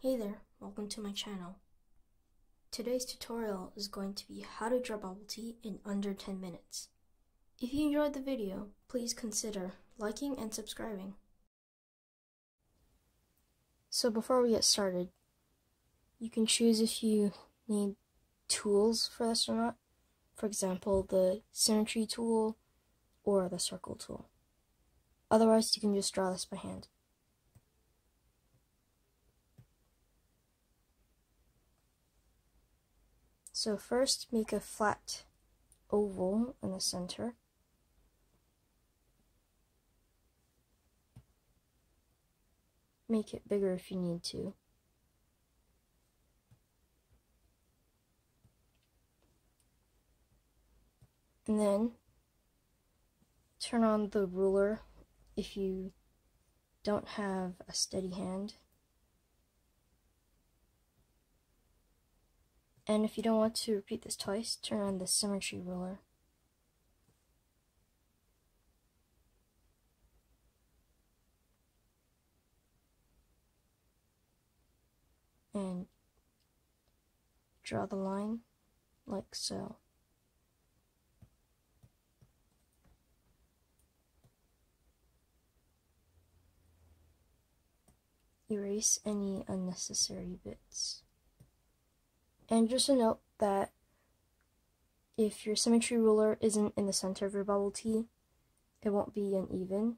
Hey there, welcome to my channel. Today's tutorial is going to be how to draw bubble tea in under 10 minutes. If you enjoyed the video, please consider liking and subscribing. So before we get started, you can choose if you need tools for this or not. For example, the symmetry tool or the circle tool. Otherwise, you can just draw this by hand. So first, make a flat oval in the center. Make it bigger if you need to. And then turn on the ruler if you don't have a steady hand. And if you don't want to repeat this twice, turn on the symmetry ruler. And draw the line like so. Erase any unnecessary bits. And just a note that if your symmetry ruler isn't in the center of your bubble tea, it won't be uneven.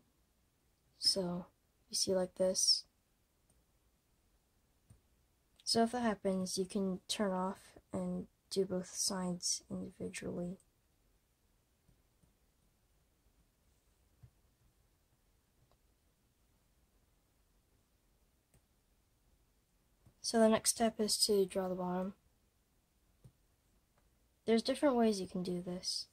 So you see like this. So if that happens, you can turn off and do both sides individually. So the next step is to draw the bottom. There's different ways you can do this.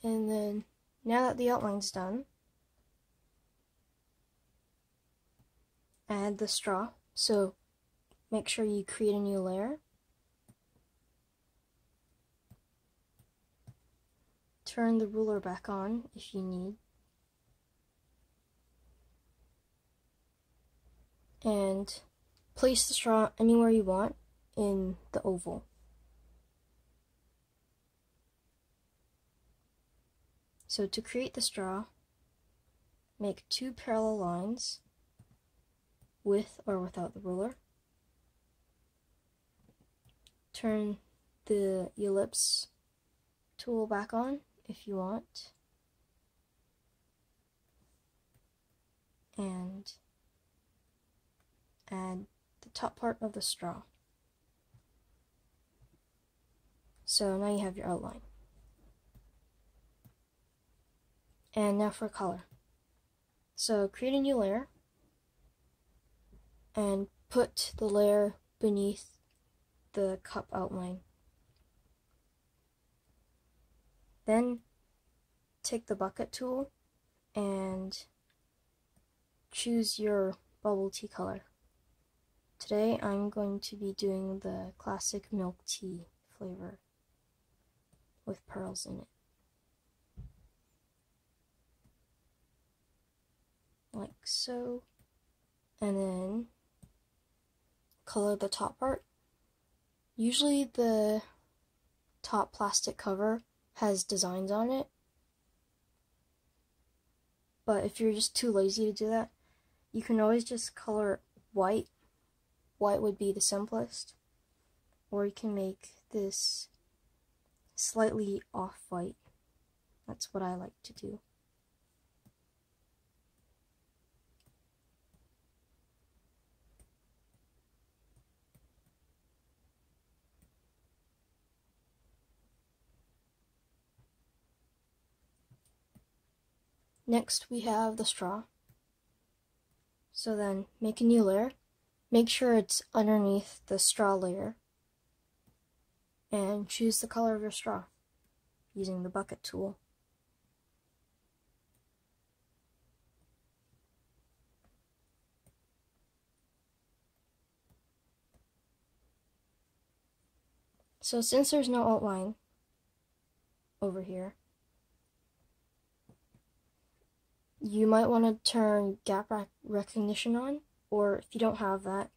And then, now that the outline's done, add the straw. So make sure you create a new layer. Turn the ruler back on if you need. And place the straw anywhere you want in the oval. So to create the straw, make two parallel lines with or without the ruler. Turn the ellipse tool back on if you want. And add the top part of the straw. So now you have your outline. And now for color. So create a new layer and put the layer beneath the cup outline. Then take the bucket tool and choose your bubble tea color. Today I'm going to be doing the classic milk tea flavor with pearls in it. Like so. And then color the top part. Usually the top plastic cover has designs on it, but if you're just too lazy to do that, you can always just color white. White would be the simplest, or you can make this slightly off-white. That's what I like to do. Next we have the straw. So then make a new layer. Make sure it's underneath the straw layer. And choose the color of your straw using the bucket tool. So since there's no outline over here, you might want to turn gap recognition on, or if you don't have that,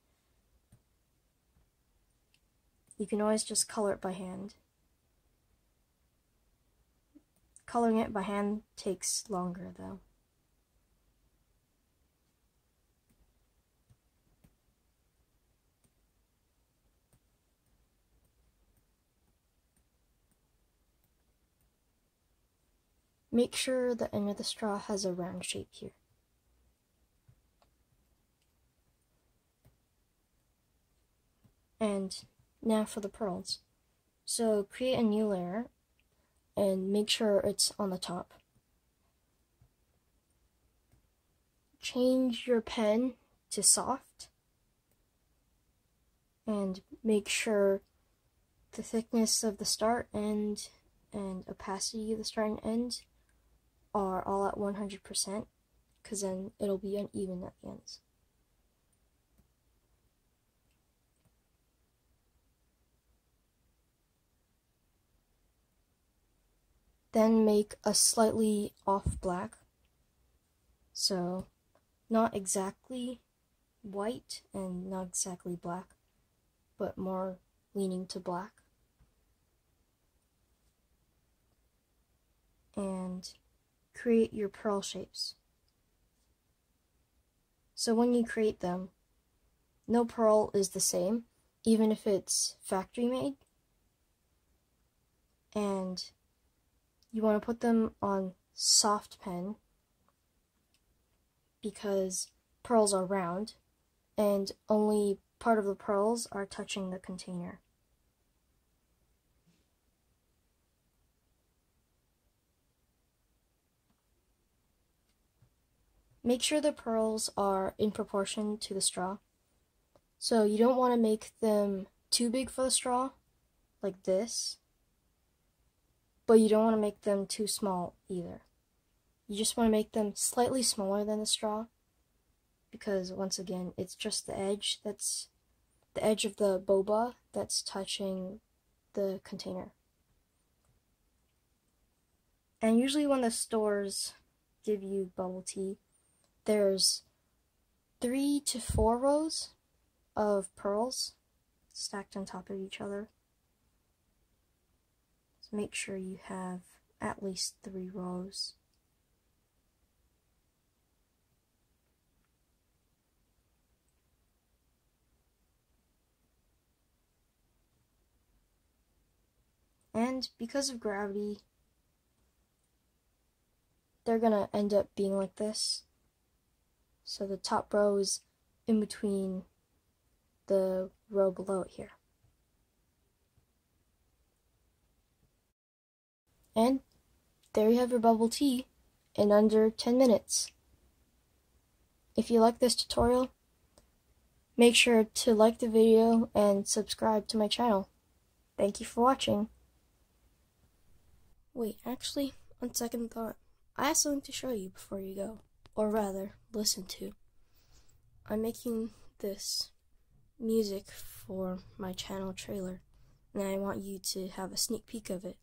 you can always just color it by hand. Coloring it by hand takes longer though. Make sure the end of the straw has a round shape here. And now for the pearls. So create a new layer and make sure it's on the top. Change your pen to soft and make sure the thickness of the start, end, and opacity of the start and end are all at 100%, because then it'll be uneven at the ends. Then make a slightly off black, so not exactly white and not exactly black, but more leaning to black. And create your pearl shapes. So when you create them, no pearl is the same, even if it's factory made. And you want to put them on soft pen because pearls are round and only part of the pearls are touching the container. Make sure the pearls are in proportion to the straw. So you don't want to make them too big for the straw, like this, but you don't want to make them too small either. You just want to make them slightly smaller than the straw, because once again, it's just the edge that's the edge of the boba that's touching the container. And usually when the stores give you bubble tea, there's 3 to 4 rows of pearls stacked on top of each other. So make sure you have at least 3 rows. And because of gravity, they're gonna end up being like this. So the top row is in between the row below it here. And there you have your bubble tea in under 10 minutes. If you like this tutorial, make sure to like the video and subscribe to my channel. Thank you for watching. Wait, actually, on second thought, I have something to show you before you go. Or rather, listen to. I'm making this music for my channel trailer, and I want you to have a sneak peek of it.